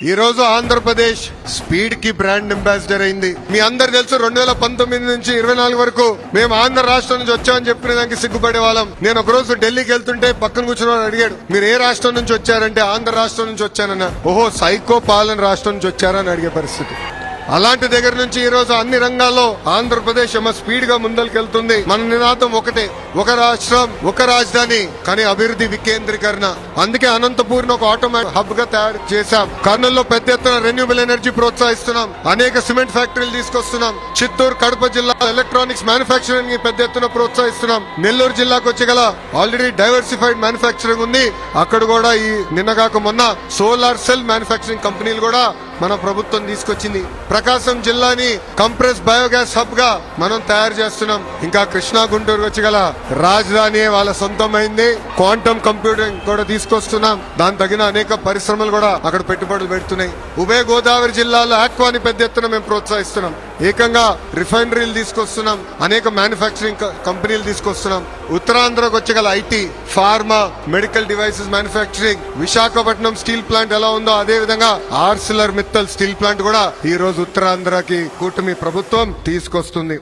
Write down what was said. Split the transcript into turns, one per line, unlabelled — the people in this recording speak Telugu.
ఈ రోజు ఆంధ్రప్రదేశ్ స్పీడ్ కి బ్రాండ్ అంబాసిడర్ అయింది. మీ అందరు తెలుసు 2019 నుంచి 24 వరకు మేము ఆంధ్ర రాష్ట్రం నుంచి వచ్చామని చెప్పిన దానికి సిగ్గుపడే వాళ్ళం. నేను ఒక రోజు ఢిల్లీకి వెళ్తుంటే పక్కన కూర్చున్న వాడు అడిగాడు, మీరు ఏ రాష్ట్రం నుంచి వచ్చారంటే ఆంధ్ర రాష్ట్రం నుంచి వచ్చానన్నా. ఓహో, సైకో పాలన రాష్ట్రం నుంచి వచ్చారని అడిగే పరిస్థితి. అలాంటి దగ్గర నుంచి ఈ రోజు అన్ని రంగాల్లో ఆంధ్రప్రదేశ్ స్పీడ్ గా ముందరికెళ్తుంది. మన నినాదం ఒకటే, ఒక రాష్ట్రం ఒక రాజధాని, కానీ అభివృద్ధి వికేంద్రీకరణ. అందుకే అనంతపూర్ ఒక ఆటోమేటిక్ హబ్ గా తయారు చేశాం. కర్నూలులో పెద్ద ఎత్తున రెన్యూబుల్ ఎనర్జీ ప్రోత్సహిస్తున్నాం. అనేక సిమెంట్ ఫ్యాక్టరీలు తీసుకొస్తున్నాం. చిత్తూరు, కడప జిల్లా ఎలక్ట్రానిక్స్ మ్యానుఫాక్చరింగ్ ని పెద్ద ఎత్తున ప్రోత్సహిస్తున్నాం. నెల్లూరు జిల్లాకు వచ్చగల ఆల్రెడీ డైవర్సిఫైడ్ మ్యానుఫాక్చరింగ్ ఉంది. అక్కడ కూడా ఈ నిన్నగాక మొన్న సోలార్ సెల్ మ్యానుఫాక్చరింగ్ కంపెనీలు కూడా మన ప్రభుత్వం తీసుకొచ్చింది. ప్రకాశం జిల్లాని కంప్రెస్ బయోగ్యాస్ హబ్ గా మనం తయారు చేస్తున్నాం. ఇంకా కృష్ణా, గుంటూరు వచ్చగల రాజధాని వాళ్ళ సొంతమైంది. క్వాంటమ్ కంప్యూటింగ్ కూడా తీసుకొస్తున్నాం. దాని తగిన అనేక పరిశ్రమలు కూడా అక్కడ పెట్టుబడులు పెడుతున్నాయి. ఉభయ గోదావరి జిల్లాలో ఆక్వాని పెద్ద ఎత్తున మేము ప్రోత్సహిస్తున్నాం. ఏకంగా రిఫైనరీలు తీసుకొస్తున్నాం. అనేక మ్యానుఫాక్చరింగ్ కంపెనీలు తీసుకొస్తున్నాం. ఉత్తరాంధ్రకు వచ్చగల IT, pharma, medical devices manufacturing, Visakhapatnam steel plant ఎలా ఉందో అదే విధంగా ఆర్సిలర్ మిత్తల్ స్టీల్ ప్లాంట్ కూడా ఈ రోజు ఉత్తరాంధ్రకి కూటమి ప్రభుత్వం తీసుకొస్తుంది.